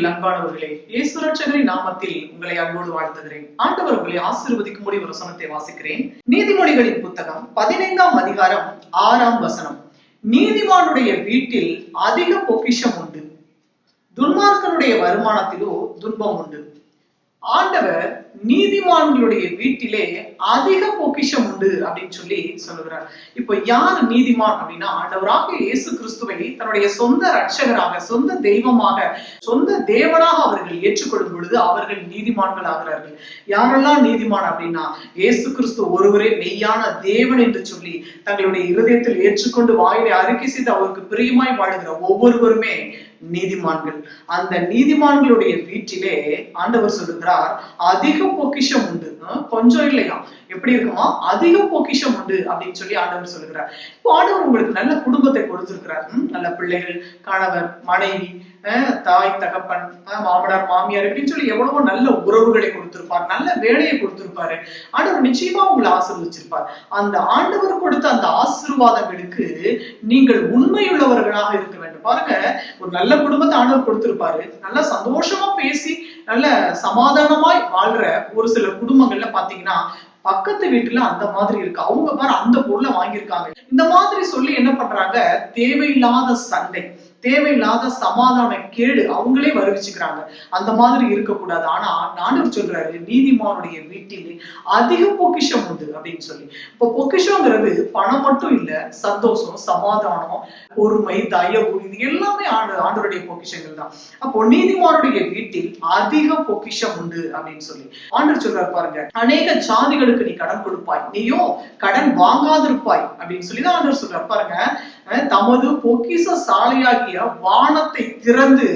கிறிஸ்துவில் அன்பானவர்களே, இயேசு ரட்சகரின் நாமத்தில் உங்களை அன்போடு வாழ்த்துகிறேன். ஆண்டவர் உங்களை ஆசீர்வதிக்கும்படி ஒரு வசனத்தை வாசிக்கிறேன். நீதிமொழிகளின் புத்தகம் 15ஆம் அதிகாரம் 6ஆம் வசனம். நீதிமானுடைய வீட்டில் அதிக பொக்கிஷம் உண்டு, துன்மார்க்கனுடைய வருமானத்திலோ துன்பம் உண்டு. ஆண்டவர் நீதிமான்களுடைய வீட்டிலே அதிக பொக்கிஷம் உண்டு அப்படின்னு சொல்லி சொல்லுகிறார். இப்போ யார் நீதிமான் அப்படின்னா, ஆண்டவராக இயேசு கிறிஸ்துவை தன்னுடைய சொந்த ரட்சகராக, சொந்த தெய்வமாக, சொந்த தேவனாக அவர்கள் ஏற்றுக்கொள்ளும் பொழுது அவர்கள் நீதிமான்கள் ஆகிறார்கள். யாரெல்லாம் நீதிமான் அப்படின்னா, இயேசு கிறிஸ்து ஒருவரே மெய்யான தேவன் என்று சொல்லி தங்களுடைய இருதயத்தில் ஏற்றுக்கொண்டு வாயிலை அறிக்கை செய்து அவருக்கு பிரியமாய் வாழுகிற ஒவ்வொருவருமே நீதிமான்கள். அந்த நீதிமான்களுடைய வீட்டிலே ஆண்டவர் சொல்லுகிறார் அதிக பொக்கிஷம் உண்டு. கொஞ்சம் இல்லையா, எப்படி இருக்குமா, அதிக பொக்கிஷம் உண்டு அப்படின்னு சொல்லி ஆண்டவர் சொல்லுகிறார். இப்போ ஆண்டவர் உங்களுக்கு நல்ல குடும்பத்தை கொடுத்திருக்கிறார். நல்ல பிள்ளைகள், கணவர், மனைவி, தாய், தகப்பன், மாமனார், மாமியார் அப்படின்னு சொல்லி எவ்வளவோ நல்ல உறவுகளை கொடுத்திருப்பார், நல்ல வேலையை கொடுத்திருப்பாரு. ஆண்டவர் நிச்சயமா உங்களை ஆசீர்வதிச்சிருப்பார். அந்த ஆண்டவர் கொடுத்த அந்த ஆசீர்வாதங்களுக்கு நீங்கள் உண்மையுள்ளவர்களாக இருக்க வேண்டும். பாருங்க, ஒரு நல்ல குடும்பத்தை ஆண்டவர் கொடுத்திருப்பாரு, நல்லா சந்தோஷமா பேசி நல்ல சமாதானமாய் வாழ்ற ஒரு சில குடும்பங்கள்ல பாத்தீங்கன்னா பக்கத்து வீட்டுல அந்த மாதிரி இருக்கு, அவங்க பாரு அந்த பொருளை வாங்கியிருக்காங்க, இந்த மாதிரி சொல்லி என்ன பண்றாங்க, தேவையில்லாத சண்டை, தேவையில்லாத சமாதான கேடு அவங்களே வருவிச்சுக்கிறாங்க. அந்த மாதிரி இருக்கக்கூடாது. ஆனா ஆண்டவர் சொல்றாரு நீதிமானுடைய வீட்டிலே அதிக பொக்கிஷம் உண்டு அப்படின்னு சொல்லி. இப்போ பொக்கிஷங்கிறது பணம் மட்டும் இல்ல, சந்தோஷம், சமாதானம், பொறுமை, தயவு, இது எல்லாமே ஆண்டவருடைய பொக்கிஷங்கள் தான். அப்போ நீதிமானுடைய வீட்டில் அதிக பொக்கிஷம் உண்டு அப்படின்னு சொல்லி ஆண்டவர் சொல்றாரு. பாருங்க, அநேக ஜாதிகளுக்கு நீ கடன் கொடுப்பாய், நீயோ கடன் வாங்காதிருப்பாய் அப்படின்னு சொல்லி தான் ஆண்டவர் சொல்றாரு. பாருங்க, தமது பொக்கிஷ சாலையாகிய வானத்தை திறந்து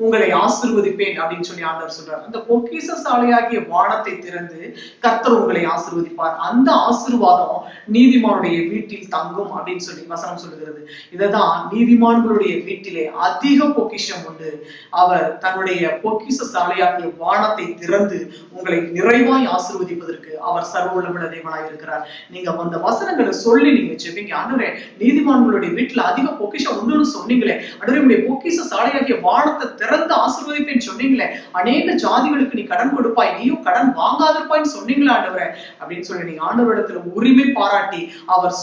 உங்களை ஆசீர்வதிப்பேன் அப்படின்னு சொல்லி ஆண்டவர் சொல்றார். அந்த பொக்கிஷ சாலையாகிய வானத்தை திறந்து கர்த்தர் உங்களை ஆசீர்வதிப்பார். அந்த ஆசீர்வாதம் நீதிமானுடைய வீட்டில் தங்கும் அப்படின்னு சொல்லி வசனம் சொல்லுகிறது. இததான் நீதிமான்களுடைய வீட்டிலே அதிக பொக்கிஷம் உண்டு. அவர் தன்னுடைய பொக்கிஷ சாலையாகிய வானத்தை திறந்து உங்களை நிறைவாய் ஆசீர்வதிப்பதற்கு அவர் சர்வ வல்லமையுள்ள தேவனாய் இருக்கிறார். நீங்க அந்த வசனங்களை சொல்லி நீங்க செபிங்க. ஆண்டவரே, நீதிமான்களுடைய வீட்டுல அதிக பொக்கிஷம் உண்டுன்னு சொன்னீங்களே, அடருடைய பொக்கிஷ சாலையாகிய வானத்தை திறந்து ஆசீர்வதிப்பேன்னு சொன்னீங்களே, அநேக ஜாதிகளுக்கு நீ கடன் கொடுப்பாய், நீயும் கடன் வாங்காதிருப்பாய்ன்னு சொன்னீங்களா ஆண்டவரே அப்படின்னு சொல்லி நீங்க ஆண்டவரிடத்துல உரிமை பாராட்டி அவர்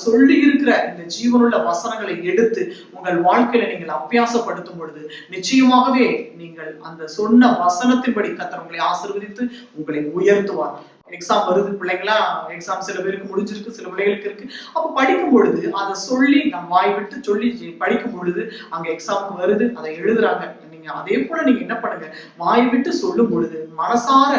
சொல்லி இருக்கிற இந்த ஜீவனுள்ள வசனங்களை எடுத்து உங்கள் வாழ்க்கையில நீங்கள் அபியாசப்படுத்தும் பொழுது நிச்சயமாகவே நீங்கள் அந்த சொன்ன வசனத்தின்படி கர்த்தர் உங்களை ஆசீர்வதித்து உங்களை உயர்த்துவார். எக்ஸாம் வருது, பிள்ளைங்களா எக்ஸாம் சில பேருக்கு முடிஞ்சிருக்கு, சில பிள்ளைகளுக்கு இருக்கு. அப்ப படிக்கும் பொழுது அதை சொல்லி நம்ம வாய் விட்டு சொல்லி படிக்கும் பொழுது அங்க எக்ஸாமுக்கு வருது, அதை எழுதுறாங்க. நீங்க அதே போல நீங்க என்ன பண்ணுங்க, வாய் விட்டு சொல்லும் பொழுது மனசார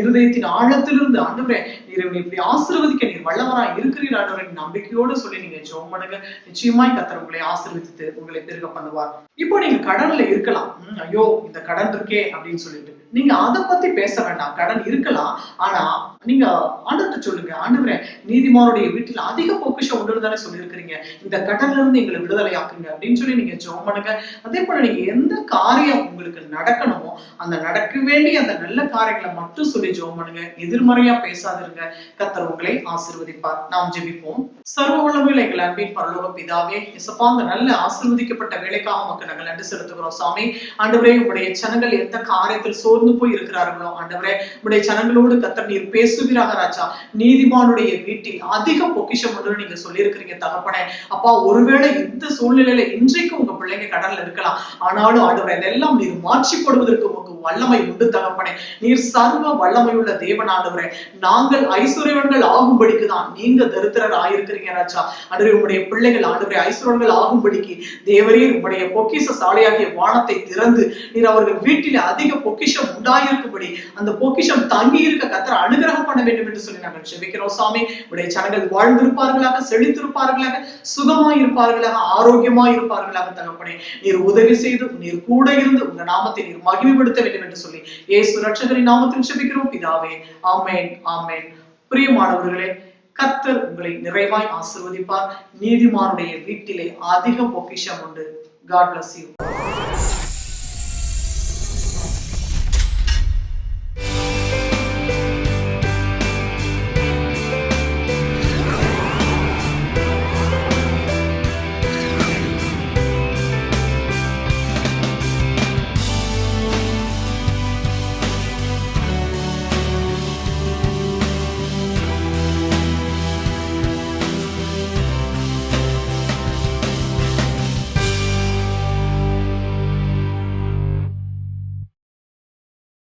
இருதயத்தின் ஆழத்திலிருந்து ஆண்டவரே நீர் இப்படி ஆசீர்வதிக்க நீர் வல்லவரா இருக்கிறீர் ஆண்டவரே நம்பிக்கையோடு சொல்லி நீங்க ஜெபம் பண்ணுங்க. நிச்சயமாய் கர்த்தர் உங்களை ஆசீர்வதித்து உங்களை பெருக பண்ணுவார். இப்போ நீங்க கடன்ல இருக்கலாம், ஐயோ இந்த கடன் இருக்கே அப்படின்னு சொல்லிட்டு நீங்க அதை பத்தி பேச வேண்டாம். கடன் இருக்கலாம், ஆனா நீங்க ஆண்டவர்கிட்ட சொல்லுங்க, ஆண்டவரே நீதிமானுடைய வீட்டில் அதிக பொக்கிஷம் உண்டு தானே சொல்லியிருக்கிறீங்க, இந்த கடன்ல இருந்து எங்களை விடுதலை ஆக்குங்க அப்படின்னு சொல்லி நீங்க ஜெபம் பண்ணுங்க. அதே போல நீங்க எந்த காரியம் உங்களுக்கு நடக்கணுமோ அந்த நடக்க வேண்டிய அந்த நல்ல காரியங்களை மட்டும் சொல்லி ஜெபம் பண்ணுங்க. எதிர்மறையா பேசாதிருங்க. கர்த்தர் உங்களை ஆசீர்வதிப்பார். நாம் ஜெபிப்போம். சர்வ வல்லமையுள்ள எங்கள் அன்பின் பரலோக பிதாவே, இசப்பா அந்த நல்ல ஆசீர்வதிக்கப்பட்ட வேலைக்காக மக்கள் நாங்கள் நன்றி செலுத்துகிறோம். சாமி, ஆண்டவரே உங்களுடைய ஜனங்கள் எந்த காரியத்தில் சோர்ந்து போய் இருக்கிறார்களோ ஆண்டவரே உங்களுடைய ஜனங்களோடு கர்த்தர் நீர் பேசுவீராக ராஜா. நீதிமானுடைய வீட்டில் அதிக பொக்கிஷம் ஒன்று நீங்க சொல்லியிருக்கிறீங்க தகப்பனே. அப்பா, ஒருவேளை இந்த சூழ்நிலையில இன்றைக்கு உங்க பிள்ளைங்க கடன்ல இருக்கலாம், ஆனாலும் ஆண்டவரே இதெல்லாம் நீர் மாற்றி போடுவதற்கு உங்களுக்கு வல்லமை உண்டு தகப்பனே. நீர் சர்வ வல்லமை உள்ள தேவன் ஆண்டவரே. நாங்கள் ஐஸ்வர்யவன்கள் ஆகும்படிக்கு தான் நீங்க தரித்திரர் ஆயிருக்கிறீங்க ராஜா. ஆண்டவரே உங்களுடைய பிள்ளைகள் ஆண்டவரே ஐஸ்வர்யவன்கள் ஆகும்படிக்கு தேவரீர் உங்களுடைய பொக்கிஷ சாலையாகிய வானத்தை திறந்து நீர் அவர்கள் வீட்டில் அதிக பொக்கிஷம் உண்டாயிருக்கும்படி அந்த பொக்கிஷம் தங்கி இருக்க கர்த்தர் அனுகிரகம் பண்ண வேண்டும் என்று சொல்லி நாங்கள் ஜெபிக்கிறோம். சாமி, உடைய ஜனங்கள் வாழ்ந்திருப்பார்களாக, செழித்திருப்பார்களாக, சுகமாய் இருப்பார்களாக, ஆரோக்கியமாய் இருப்பார்களாக தகப்பனே. நீர் உதவி செய்து நீர் கூட இருந்து உங்க நாமத்தை நீர் மகிமைப்படுத்த வேண்டும் என்று சொல்லி இயேசு ரட்சகரின் நாமத்தில் ஜெபிக்கிறோம் பிதாவே. ஆமென், ஆமென். பிரியமானவர்களே, கர்த்தர் உங்களை நிறைவாய் ஆசீர்வதிப்பார். நீதிமானுடைய வீட்டிலே அதிக பொக்கிஷம் உண்டு. God bless you.